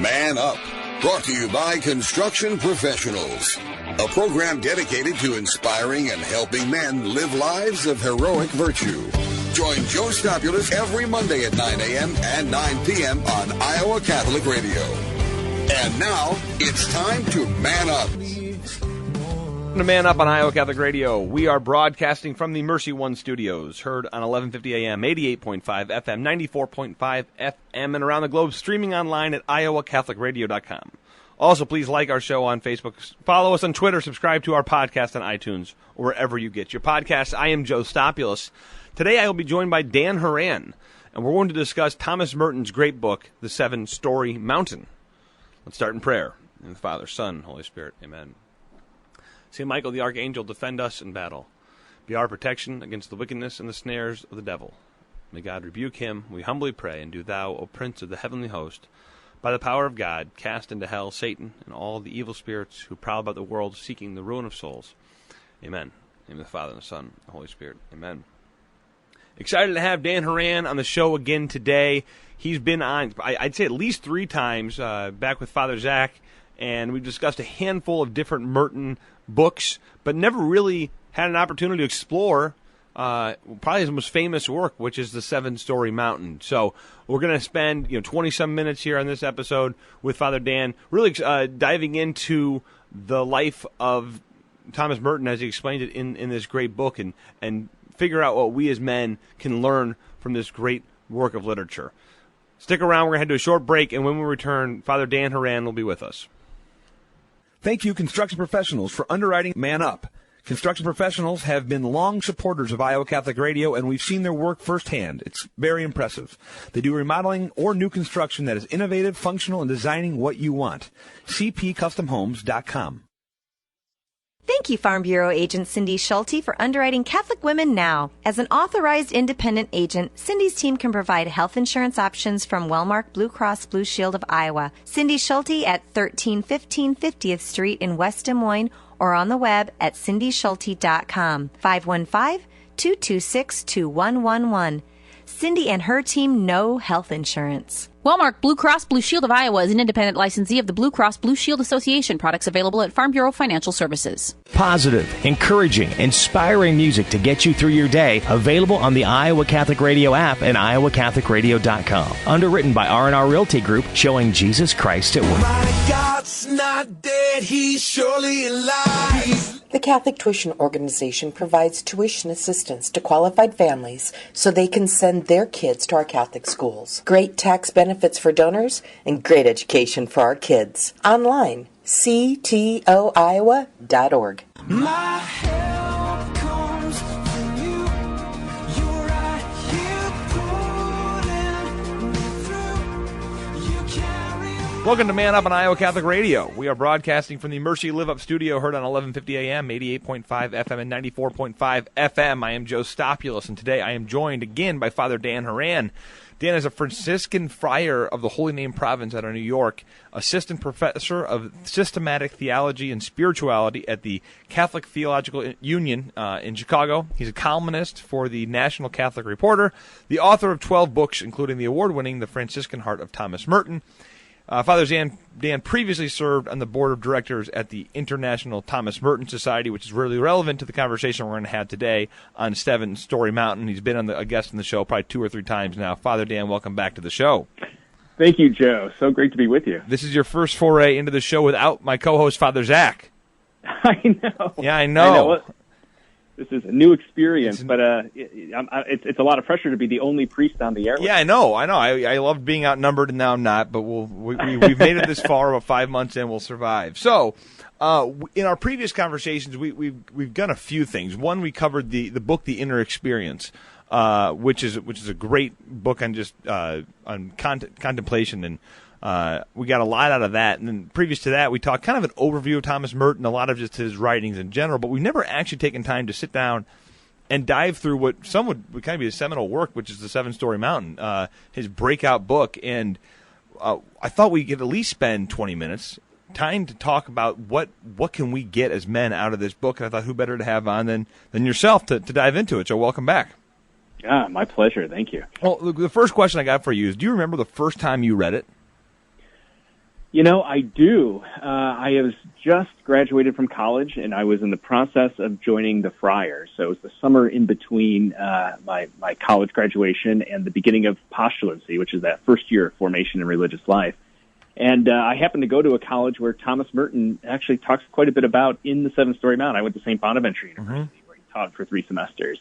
Man Up, brought to you by Construction Professionals, a program dedicated to inspiring and helping men live lives of heroic virtue. Join Joe Stopulos every Monday at 9 a.m. and 9 p.m. on Iowa Catholic Radio. And now, it's time to Man Up. To Man Up on Iowa Catholic Radio. We are broadcasting from the Mercy One studios, heard on 1150 AM, 88.5 FM, 94.5 FM, and around the globe, streaming online at iowacatholicradio.com. Also, please like our show on Facebook, follow us on Twitter, subscribe to our podcast on iTunes, or wherever you get your podcasts. I am Joe Stopulos. Today I will be joined by Dan Horan, and we're going to discuss Thomas Merton's great book, The Seven Storey Mountain. Let's start in prayer. In the Father, Son, Holy Spirit. Amen. Saint Michael the Archangel, defend us in battle. Be our protection against the wickedness and the snares of the devil. May God rebuke him, we humbly pray, and do thou, O Prince of the heavenly host, by the power of God, cast into hell Satan and all the evil spirits who prowl about the world seeking the ruin of souls. Amen. In the name of the Father, and the Son, and the Holy Spirit. Amen. Excited to have Dan Horan on the show again today. He's been on, I'd say at least 3 times, back with Father Zach, and we've discussed a handful of different Merton books, but never really had an opportunity to explore probably his most famous work, which is the Seven Storey Mountain. So we're going to spend 20-some minutes here on this episode with Father Dan, really diving into the life of Thomas Merton as he explained it in this great book, and figure out what we as men can learn from this great work of literature. Stick around, we're going to head to a short break, and when we return, Father Dan Horan will be with us. Thank you, Construction Professionals, for underwriting Man Up. Construction Professionals have been long supporters of Iowa Catholic Radio, and we've seen their work firsthand. It's very impressive. They do remodeling or new construction that is innovative, functional, and designing what you want. cpcustomhomes.com. Thank you, Farm Bureau agent Cindy Schulte, for underwriting Catholic Women Now. As an authorized independent agent, Cindy's team can provide health insurance options from Wellmark Blue Cross Blue Shield of Iowa. Cindy Schulte at 1315 50th Street in West Des Moines, or on the web at cindyschulte.com. 515-226-2111. Cindy and her team know health insurance. Wellmark Blue Cross Blue Shield of Iowa is an independent licensee of the Blue Cross Blue Shield Association. Products available at Farm Bureau Financial Services. Positive, encouraging, inspiring music to get you through your day. Available on the Iowa Catholic Radio app and iowacatholicradio.com. Underwritten by R&R Realty Group, showing Jesus Christ at work. My God's not dead, he's surely alive. The Catholic Tuition Organization provides tuition assistance to qualified families so they can send their kids to our Catholic schools. Great tax benefits for donors and great education for our kids. Online, ctoiowa.org. My help comes from you. You're right here pulling me through. You carry me. Welcome to Man Up on Iowa Catholic Radio. We are broadcasting from the Mercy Live Up studio, heard on 1150 AM, 88.5 FM, and 94.5 FM. I am Joe Stopulos, and today I am joined again by Father Dan Horan. Dan is a Franciscan friar of the Holy Name Province out of New York, assistant professor of systematic theology and spirituality at the Catholic Theological Union in Chicago. He's a columnist for the National Catholic Reporter, the author of 12 books, including the award-winning The Franciscan Heart of Thomas Merton. Father Dan previously served on the board of directors at the International Thomas Merton Society, which is really relevant to the conversation we're going to have today on Seven Storey Mountain. He's been a guest on the show probably 2 or 3 times now. Father Dan, welcome back to the show. Thank you, Joe. So great to be with you. This is your first foray into the show without my co-host, Father Zach. I know. Yeah, I know. Well, this is a new experience, but it's a lot of pressure to be the only priest on the air. Yeah, I know. I loved being outnumbered, and now I'm not, but we've made it this far. About 5 months in, we'll survive. So, in our previous conversations, we've done a few things. One, we covered the book, The Inner Experience, which is a great book on just on contemplation, and we got a lot out of that. And then previous to that, we talked kind of an overview of Thomas Merton, a lot of just his writings in general, but we've never actually taken time to sit down and dive through what some would kind of be a seminal work, which is the Seven Storey Mountain, his breakout book. And I thought we could at least spend 20 minutes time to talk about what can we get as men out of this book. And I thought who better to have on than yourself to dive into it. So welcome back. Yeah, my pleasure. Thank you. Well, the first question I got for you is, do you remember the first time you read it? I do. I was just graduated from college, and I was in the process of joining the Friars. So it was the summer in between my college graduation and the beginning of postulancy, which is that first year of formation in religious life. And I happened to go to a college where Thomas Merton actually talks quite a bit about in the Seven Storey Mountain. I went to St. Bonaventure University, where he taught for 3 semesters.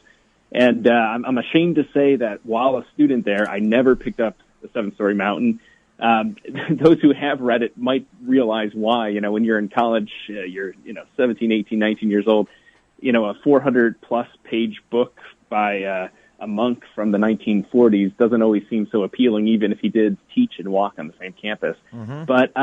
And I'm ashamed to say that while a student there, I never picked up the Seven Storey Mountain. Those who have read it might realize why. When you're in college, you're 17, 18, 19 years old. A 400-plus page book by a monk from the 1940s doesn't always seem so appealing, even if he did teach and walk on the same campus. Mm-hmm. But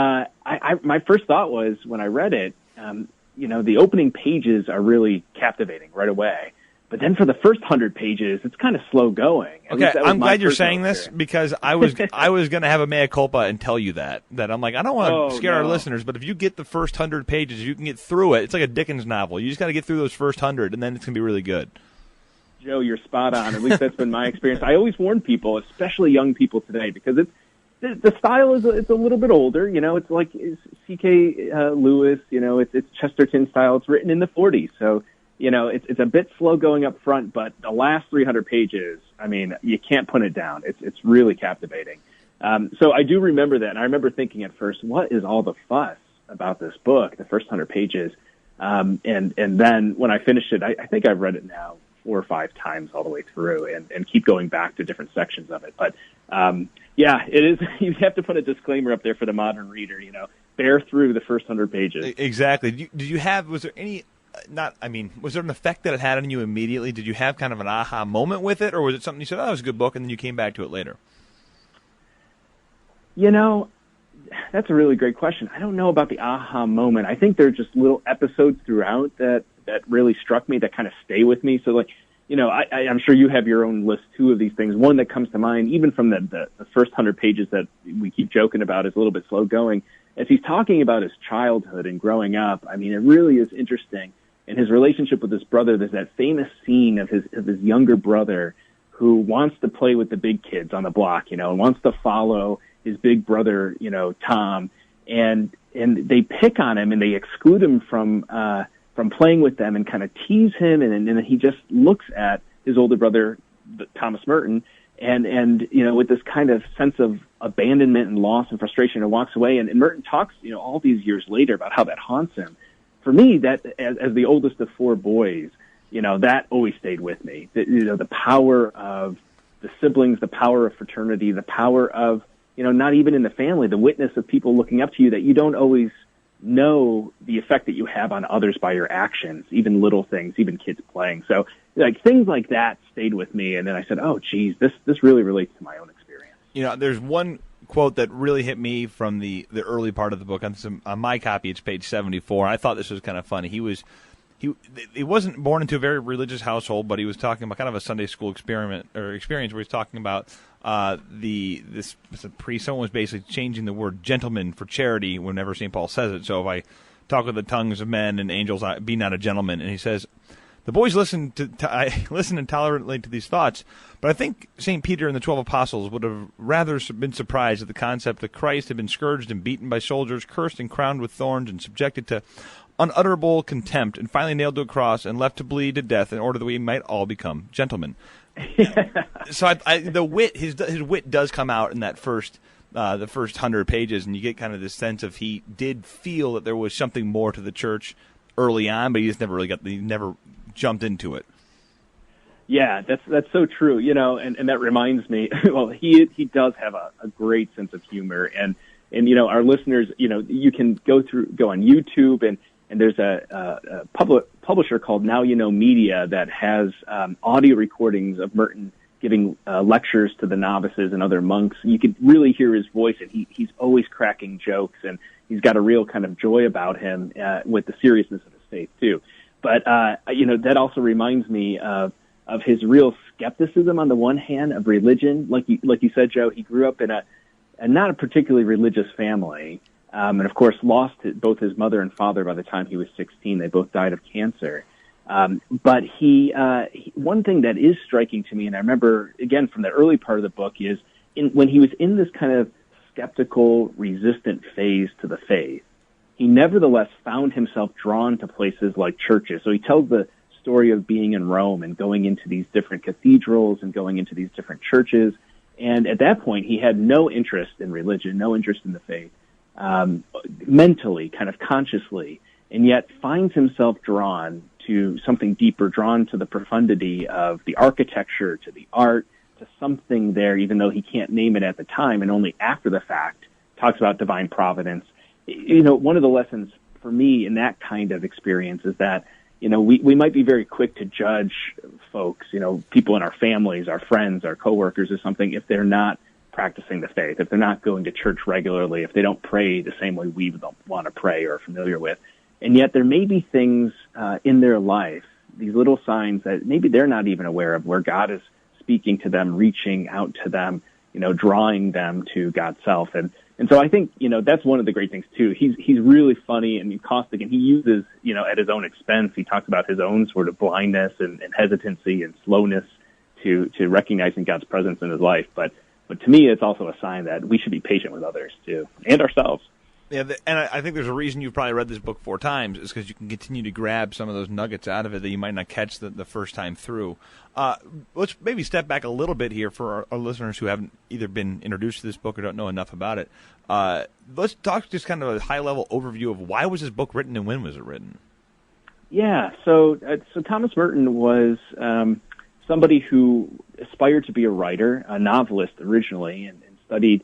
my first thought was, when I read it, the opening pages are really captivating right away. But then for the first 100 pages, it's kind of slow going. Okay, I'm glad you're saying this, because I was going to have a mea culpa and tell you that I'm like, I don't want to scare our listeners, but if you get the first 100 pages, you can get through it. It's like a Dickens novel. You just got to get through those first 100, and then it's going to be really good. Joe, you're spot on. At least that's been my experience. I always warn people, especially young people today, because the style is it's a little bit older. It's like C.K. Lewis. It's Chesterton style. It's written in the 40s, so. It's a bit slow going up front, but the last 300 pages, I mean, you can't put it down. It's really captivating. So I do remember that, and I remember thinking at first, what is all the fuss about this book, the first 100 pages? And then when I finished it, I think I've read it now 4 or 5 times all the way through, and keep going back to different sections of it. But it is. You have to put a disclaimer up there for the modern reader. Bear through the first 100 pages. Exactly. Did you have? Was there any? Was there an effect that it had on you immediately? Did you have kind of an aha moment with it, or was it something you said, that was a good book, and then you came back to it later? That's a really great question. I don't know about the aha moment. I think there are just little episodes throughout that really struck me, that kind of stay with me. So, I'm sure you have your own list, too, of these things. One that comes to mind, even from the first 100 pages that we keep joking about, is a little bit slow going. As he's talking about his childhood and growing up, I mean, it really is interesting. In his relationship with his brother, there's that famous scene of his younger brother who wants to play with the big kids on the block, and wants to follow his big brother, Tom, and they pick on him and they exclude him from playing with them and kind of tease him, and then he just looks at his older brother, Thomas Merton, and with this kind of sense of abandonment and loss and frustration, and walks away. And Merton talks, all these years later about how that haunts him. For me, that as the oldest of 4 boys, that always stayed with me. The power of the siblings, the power of fraternity, the power of, not even in the family, the witness of people looking up to you, that you don't always know the effect that you have on others by your actions, even little things, even kids playing. So things like that stayed with me. And then I said, oh, geez, this really relates to my own experience. There's one quote that really hit me from the early part of the book. On my copy, it's page 74. I thought this was kind of funny. He wasn't born into a very religious household, but he was talking about kind of a Sunday school experience where he's talking about this priest. Someone was basically changing the word gentleman for charity whenever St. Paul says it. So if I talk with the tongues of men and angels, be not a gentleman. And he says, the boys listened intolerantly to these thoughts, but I think St. Peter and the 12 apostles would have rather been surprised at the concept that Christ had been scourged and beaten by soldiers, cursed and crowned with thorns, and subjected to unutterable contempt, and finally nailed to a cross and left to bleed to death in order that we might all become gentlemen. So his wit does come out in that the first 100 pages, and you get kind of this sense of he did feel that there was something more to the church early on, but he just never jumped into it. Yeah, that's so true. And that reminds me. Well, he does have a great sense of humor, and our listeners, you can go on YouTube, and there's a publisher called Now You Know Media that has audio recordings of Merton giving lectures to the novices and other monks. You could really hear his voice, and he's always cracking jokes, and he's got a real kind of joy about him with the seriousness of his faith too. But that also reminds me of his real skepticism on the one hand of religion. Like you said, Joe, he grew up in a not a particularly religious family, and of course lost both his mother and father by the time he was 16. They both died of cancer. But he one thing that is striking to me, and I remember again from the early part of the book, is when he was in this kind of skeptical, resistant phase to the faith, he nevertheless found himself drawn to places like churches. So he tells the story of being in Rome and going into these different cathedrals and going into these different churches. And at that point, he had no interest in religion, no interest in the faith, mentally, kind of consciously, and yet finds himself drawn to something deeper, drawn to the profundity of the architecture, to the art, to something there, even though he can't name it at the time, and only after the fact talks about divine providence. You know, one of the lessons for me in that kind of experience is that, you know, we might be very quick to judge folks, you know, people in our families, our friends, our coworkers or something, if they're not practicing the faith, if they're not going to church regularly, if they don't pray the same way we want to pray or are familiar with. And yet there may be things in their life, these little signs that maybe they're not even aware of, where God is speaking to them, reaching out to them, you know, drawing them to God's self. And so I think, you know, that's one of the great things too. He's really funny and caustic, and he uses, you know, at his own expense, he talks about his own sort of blindness and hesitancy and slowness to recognizing God's presence in his life. But to me, it's also a sign that we should be patient with others too, and ourselves. Yeah, and I think there's a reason you've probably read this book 4 times, is because you can continue to grab some of those nuggets out of it that you might not catch the first time through. Let's maybe step back a little bit here for our listeners who haven't either been introduced to this book or don't know enough about it. Let's talk just kind of a high-level overview of why was this book written and when was it written? Yeah, so Thomas Merton was somebody who aspired to be a writer, a novelist originally, and studied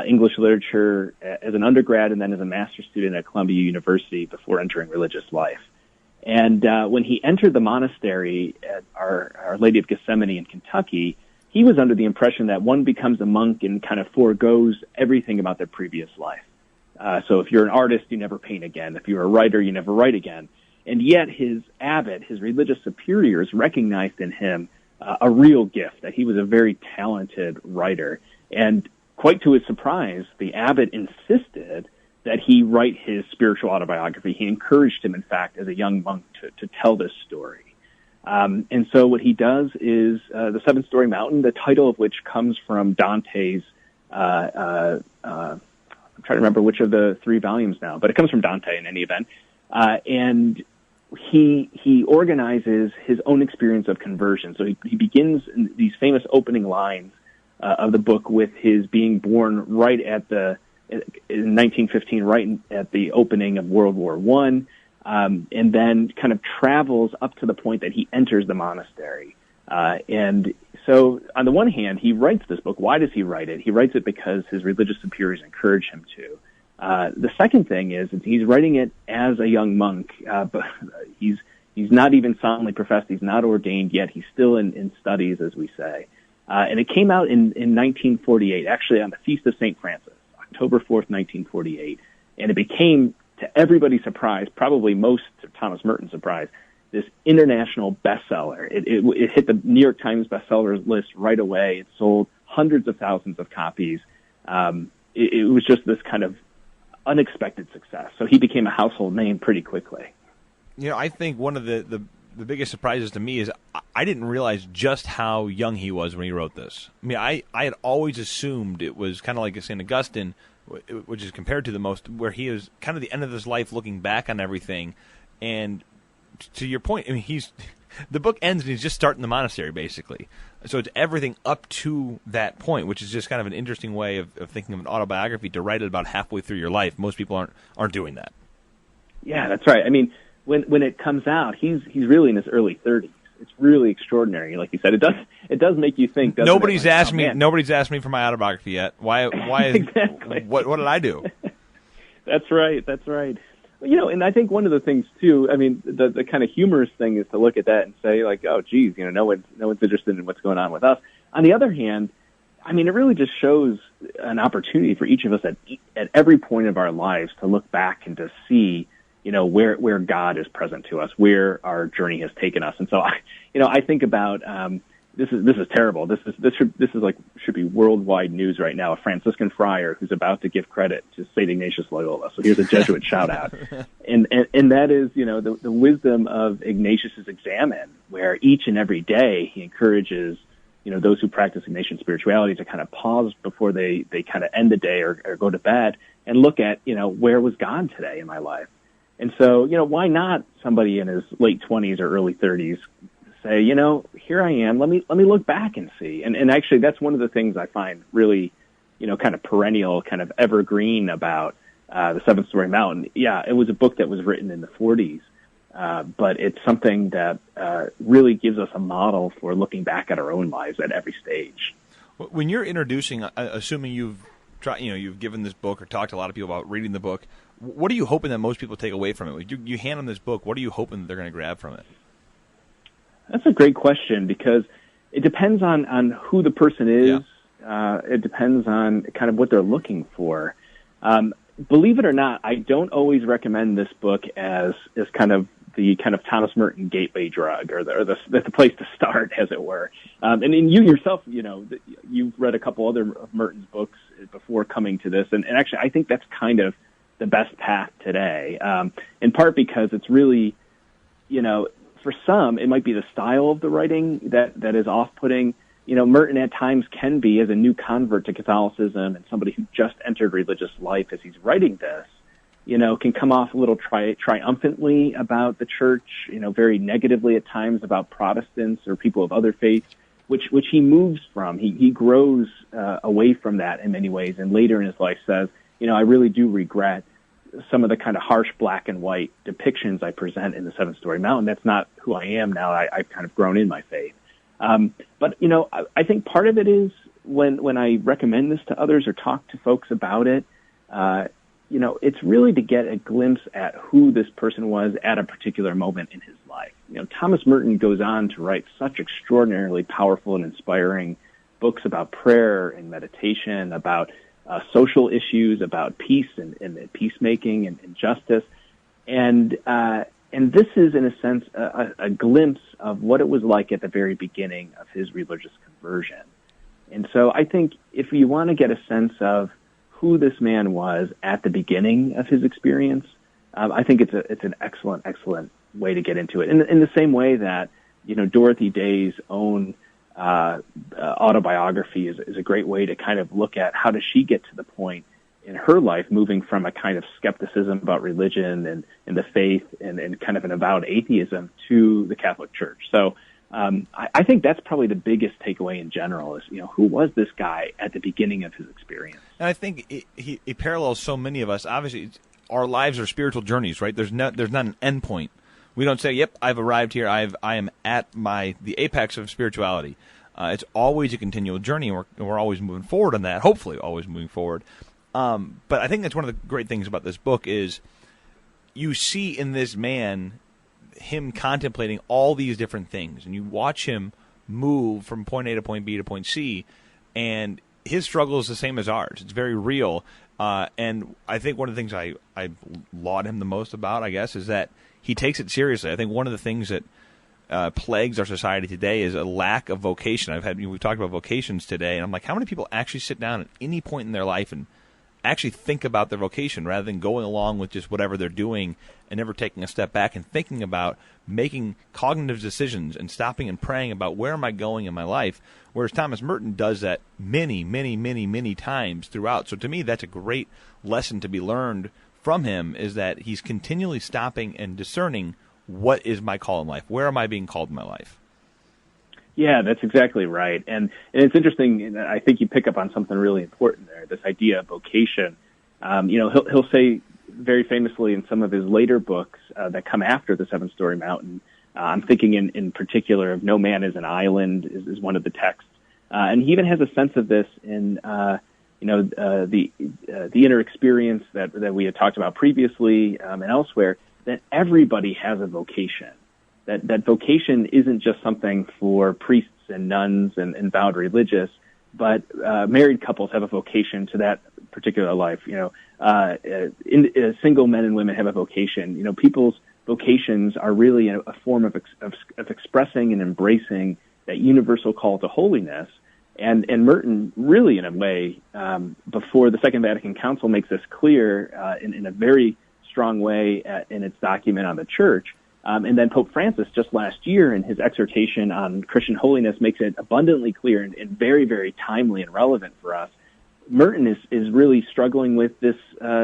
English literature as an undergrad and then as a master's student at Columbia University before entering religious life. And when he entered the monastery at Our Lady of Gethsemane in Kentucky, he was under the impression that one becomes a monk and kind of foregoes everything about their previous life. So if you're an artist, you never paint again. If you're a writer, you never write again. And yet his abbot, his religious superiors, recognized in him a real gift, that he was a very talented writer. And quite to his surprise, the abbot insisted that he write his spiritual autobiography. He encouraged him, in fact, as a young monk to tell this story. And so what he does is the Seven Storey Mountain, the title of which comes from Dante's, I'm trying to remember which of the 3 volumes now, but it comes from Dante in any event. And he organizes his own experience of conversion. So he begins in these famous opening lines of the book with his being born right in 1915, right at the opening of World War I, and then kind of travels up to the point that he enters the monastery. And so on the one hand, he writes this book. Why does he write it? He writes it because his religious superiors encourage him to. The second thing is he's writing it as a young monk, but he's not even solemnly professed. He's not ordained yet. He's still in studies, as we say. And it came out in 1948, actually on the Feast of St. Francis, October 4th, 1948. And it became, to everybody's surprise, probably most to Thomas Merton's surprise, this international bestseller. It hit the New York Times bestseller list right away. It sold hundreds of thousands of copies. It was just this kind of unexpected success. So he became a household name pretty quickly. You know, I think one of the biggest surprises to me is I didn't realize just how young he was when he wrote this. I mean, I had always assumed it was kind of like St. Augustine, which is compared to the most, where he was kind of the end of his life looking back on everything. And to your point, I mean, the book ends and he's just starting the monastery, basically. So it's everything up to that point, which is just kind of an interesting way of thinking of an autobiography, to write it about halfway through your life. Most people aren't doing that. Yeah, that's right. I mean, when it comes out, he's really in his early 30s. It's really extraordinary. Like you said, it does make you think. Nobody's asked me for my autobiography yet. Why exactly. What did I do? That's right. You know, and I think one of the things too, I mean, the kind of humorous thing is to look at that and say, like, oh, geez, you know, no one's interested in what's going on with us. On the other hand, I mean, it really just shows an opportunity for each of us at every point of our lives to look back and to see, you know, where God is present to us, where our journey has taken us. And so, I think about this is terrible. This should be worldwide news right now. A Franciscan friar who's about to give credit to St. Ignatius Loyola. So here's a Jesuit shout out, and that is, you know, the wisdom of Ignatius's Examen, where each and every day he encourages those who practice Ignatian spirituality to kind of pause before they kind of end the day or go to bed and look at, where was God today in my life? And so, why not somebody in his late 20s or early 30s say, here I am, let me look back and see. And actually that's one of the things I find really, kind of perennial, kind of evergreen about the Seven Storey Mountain. Yeah, it was a book that was written in the 40s. But it's something that really gives us a model for looking back at our own lives at every stage. When you're introducing, assuming you've given this book or talked to a lot of people about reading the book, what are you hoping that most people take away from it? You hand them this book, what are you hoping that they're going to grab from it? That's a great question, because it depends on who the person is. Yeah. It depends on kind of what they're looking for. Believe it or not, I don't always recommend this book as kind of the kind of Thomas Merton gateway drug, or the place to start, as it were. And you yourself, you've read a couple other of Merton's books before coming to this, and actually I think that's kind of the best path today, in part because it's really, for some, it might be the style of the writing that is off-putting. Merton at times can be, as a new convert to Catholicism and somebody who just entered religious life as he's writing this, can come off a little triumphantly about the church, very negatively at times about Protestants or people of other faiths, which he moves from. He grows away from that in many ways, and later in his life says, I really do regret some of the kind of harsh black and white depictions I present in the Seven Storey Mountain. That's not who I am now. I've kind of grown in my faith. But, I think part of it is when I recommend this to others or talk to folks about it, it's really to get a glimpse at who this person was at a particular moment in his life. Thomas Merton goes on to write such extraordinarily powerful and inspiring books about prayer and meditation, about social issues, about peace and peacemaking and justice. And this is, in a sense, a glimpse of what it was like at the very beginning of his religious conversion. And so I think if you want to get a sense of who this man was at the beginning of his experience, I think it's an excellent way to get into it. In the same way that, Dorothy Day's own autobiography is a great way to kind of look at how does she get to the point in her life, moving from a kind of skepticism about religion and the faith and kind of an avowed atheism to the Catholic Church. So I think that's probably the biggest takeaway in general is, who was this guy at the beginning of his experience? And I think he parallels so many of us. Obviously, our lives are spiritual journeys, right? There's not an end point. We don't say, "Yep, I've arrived here. I am at the apex of spirituality." It's always a continual journey, and we're always moving forward on that. Hopefully, always moving forward. But I think that's one of the great things about this book is you see in this man him contemplating all these different things, and you watch him move from point A to point B to point C, and his struggle is the same as ours. It's very real, and I think one of the things I laud him the most about, I guess, is that he takes it seriously. I think one of the things that plagues our society today is a lack of vocation. We've talked about vocations today, and I'm like, how many people actually sit down at any point in their life and actually think about their vocation rather than going along with just whatever they're doing and never taking a step back and thinking about making cognitive decisions and stopping and praying about where am I going in my life, whereas Thomas Merton does that many, many, many, many times throughout. So to me, that's a great lesson to be learned from him, is that he's continually stopping and discerning what is my call in life, where am I being called in my life. Yeah, that's exactly right. And it's interesting, I think you pick up on something really important there, this idea of vocation. He'll say very famously in some of his later books that come after the Seven Storey Mountain, I'm thinking in particular of No Man is an Island is one of the texts. And he even has a sense of this in, the inner experience that we had talked about previously and elsewhere, that everybody has a vocation. That vocation isn't just something for priests and nuns and vowed religious, but married couples have a vocation to that particular life. Single men and women have a vocation. People's vocations are really a form of expressing and embracing that universal call to holiness. And Merton really, in a way, before the Second Vatican Council makes this clear in a very strong way in its document on the Church, And then Pope Francis just last year in his exhortation on Christian holiness makes it abundantly clear and very, very timely and relevant for us. Merton is really struggling with this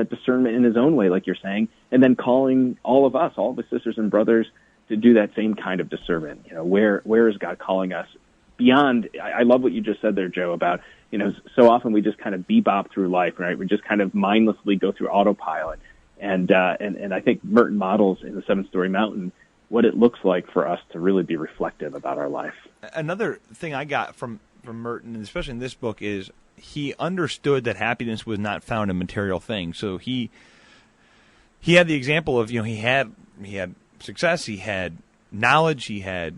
discernment in his own way, like you're saying, and then calling all of us, all of his sisters and brothers, to do that same kind of discernment. Where is God calling us beyond? I love what you just said there, Joe, about, so often we just kind of bebop through life, right? We just kind of mindlessly go through autopilot. And I think Merton models in the Seven Storey Mountain what it looks like for us to really be reflective about our life. Another thing I got from Merton, and especially in this book, is he understood that happiness was not found in material things. So he had the example of, he had success, he had knowledge, he had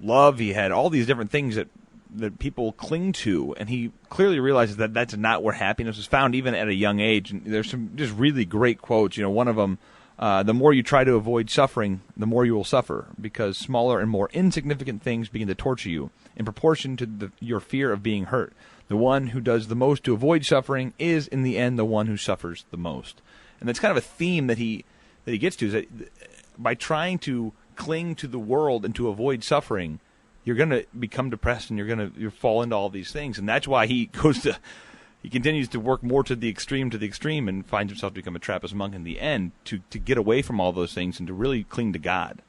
love, he had all these different things that people cling to, and he clearly realizes that that's not where happiness is found, even at a young age. And there's some just really great quotes. One of them, the more you try to avoid suffering, the more you will suffer, because smaller and more insignificant things begin to torture you in proportion to your fear of being hurt. The one who does the most to avoid suffering is, in the end, the one who suffers the most. And that's kind of a theme that he gets to, is that by trying to cling to the world and to avoid suffering, you're going to become depressed and you'll fall into all these things. And that's why he continues to work more to the extreme and finds himself to become a Trappist monk in the end, to get away from all those things and to really cling to God.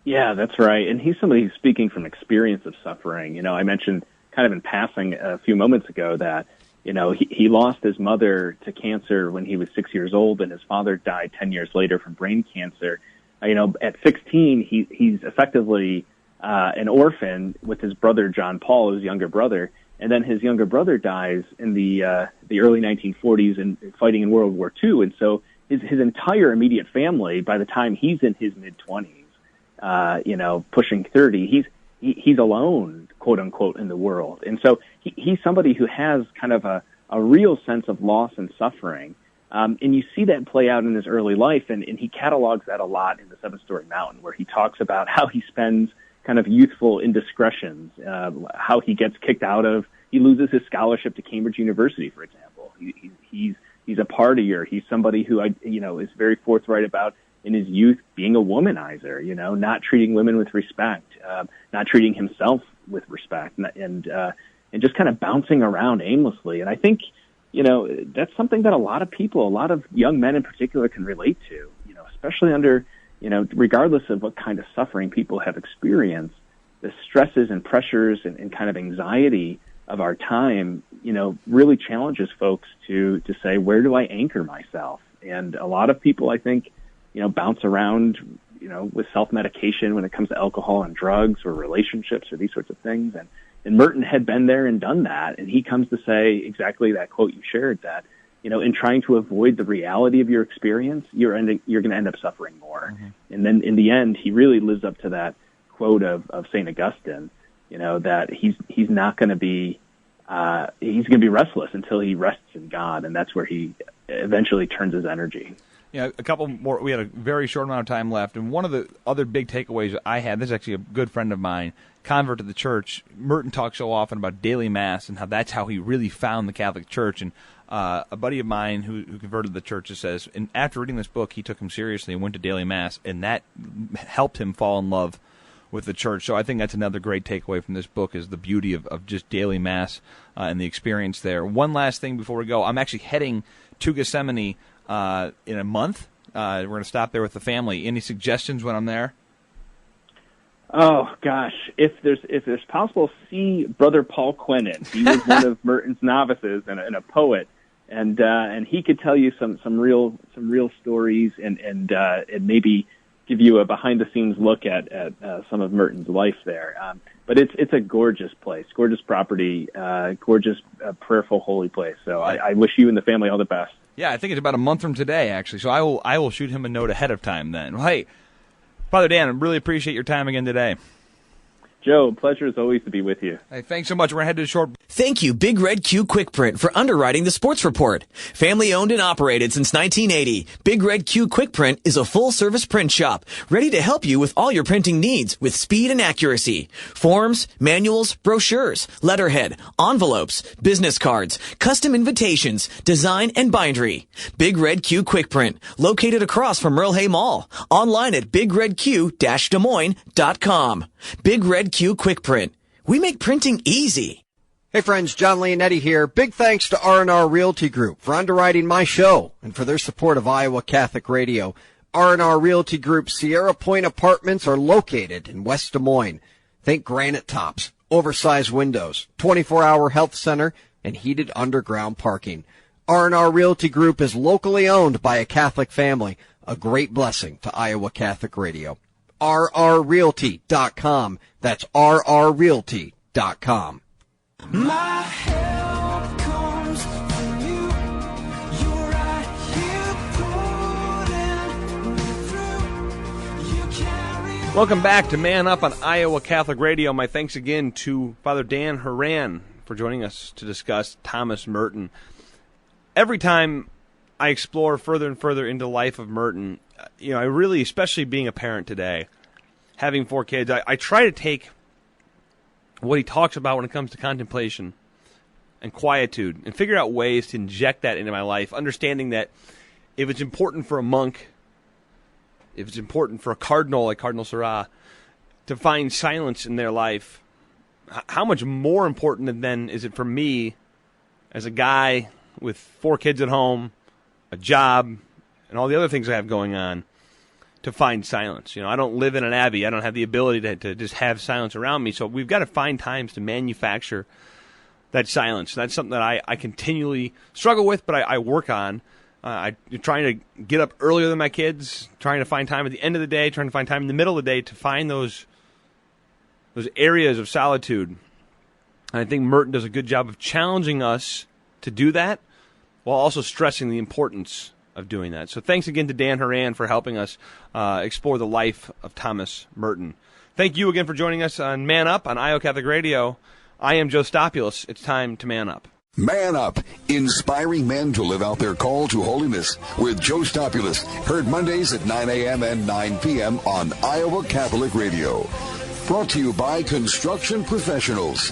Yeah, that's right. And he's somebody who's speaking from experience of suffering. I mentioned kind of in passing a few moments ago that, he lost his mother to cancer when he was 6 years old, and his father died 10 years later from brain cancer. At 16, he's effectively an orphan with his brother John Paul, his younger brother, and then his younger brother dies in the early 1940s and fighting in World War II, and so his entire immediate family, by the time he's in his mid-20s, pushing 30, he's alone, quote unquote, in the world, and so he's somebody who has kind of a real sense of loss and suffering. And you see that play out in his early life, and he catalogs that a lot in the Seven Storey Mountain, where he talks about how he spends kind of youthful indiscretions, how he gets kicked he loses his scholarship to Cambridge University, for example. He's a partier. He's somebody who, is very forthright about, in his youth, being a womanizer, not treating women with respect, not treating himself with respect, and just kind of bouncing around aimlessly. And I think, that's something that a lot of people, a lot of young men in particular, can relate to, especially under, regardless of what kind of suffering people have experienced, the stresses and pressures and kind of anxiety of our time, really challenges folks to say, where do I anchor myself? And a lot of people, I think, bounce around, with self-medication when it comes to alcohol and drugs or relationships or these sorts of things. And Merton had been there and done that, and he comes to say exactly that quote you shared, that, in trying to avoid the reality of your experience, you're going to end up suffering more. Mm-hmm. And then in the end, he really lives up to that quote of St. Augustine, that he's not going to be, he's going to be restless until he rests in God, and that's where he eventually turns his energy. Yeah, a couple more. We had a very short amount of time left, and one of the other big takeaways I had, this is actually a good friend of mine, convert to the church. Merton talks so often about daily Mass and how that's how he really found the Catholic Church. And a buddy of mine who converted to the church says, and after reading this book, he took him seriously and went to daily Mass, and that helped him fall in love with the church. So I think that's another great takeaway from this book, is the beauty of just daily Mass and the experience there. One last thing before we go. I'm actually heading to Gethsemane in a month. We're going to stop there with the family. Any suggestions when I'm there? Oh gosh, if there's possible, see Brother Paul Quinnen. He was one of Merton's novices and a poet, and he could tell you some real stories and maybe give you a behind the scenes look at some of Merton's life there. But it's a gorgeous place, gorgeous property, gorgeous prayerful holy place. So I wish you and the family all the best. Yeah, I think it's about a month from today, actually. So I will shoot him a note ahead of time then. Well, hey, Father Dan, I really appreciate your time again today. Joe, pleasure as always to be with you. Hey, thanks so much. We're headed to short. Thank you, Big Red Q Quick Print, for underwriting the Sports Report. Family owned and operated since 1980, Big Red Q Quick Print is a full-service print shop ready to help you with all your printing needs with speed and accuracy. Forms, manuals, brochures, letterhead, envelopes, business cards, custom invitations, design, and bindery. Big Red Q Quick Print, located across from Merle Hay Mall. Online at bigredq-desmoines.com. Big Red Q Quick Print. We make printing easy. Hey friends, John Leonetti here. Big thanks to R&R Realty Group for underwriting my show and for their support of Iowa Catholic Radio. R&R Realty Group's Sierra Point Apartments are located in West Des Moines. Think granite tops, oversized windows, 24-hour health center, and heated underground parking. R&R Realty Group is locally owned by a Catholic family, a great blessing to Iowa Catholic Radio. rrrealty.com. That's rrrealty.com. My help comes from you. You're right here pulling me through. You carry. Welcome back to Man Up on Iowa Catholic Radio. My thanks again to Father Dan Horan for joining us to discuss Thomas Merton. Every time I explore further and further into the life of Merton, I really, especially being a parent today, having 4 kids, I try to take what he talks about when it comes to contemplation and quietude and figure out ways to inject that into my life, understanding that if it's important for a monk, if it's important for a cardinal like Cardinal Sarah to find silence in their life, how much more important then is it for me as a guy with 4 kids at home, a job, and all the other things I have going on, to find silence. I don't live in an abbey. I don't have the ability to just have silence around me. So we've got to find times to manufacture that silence. That's something that I continually struggle with, but I work on. I'm trying to get up earlier than my kids, trying to find time at the end of the day, trying to find time in the middle of the day to find those areas of solitude. And I think Merton does a good job of challenging us to do that while also stressing the importance of doing that. So thanks again to Dan Horan for helping us explore the life of Thomas Merton. Thank you again for joining us on Man Up on Iowa Catholic Radio. I am Joe Stopulos. It's time to man up. Man Up, inspiring men to live out their call to holiness with Joe Stopulos. Heard Mondays at 9 a.m. and 9 p.m. on Iowa Catholic Radio. Brought to you by Construction Professionals.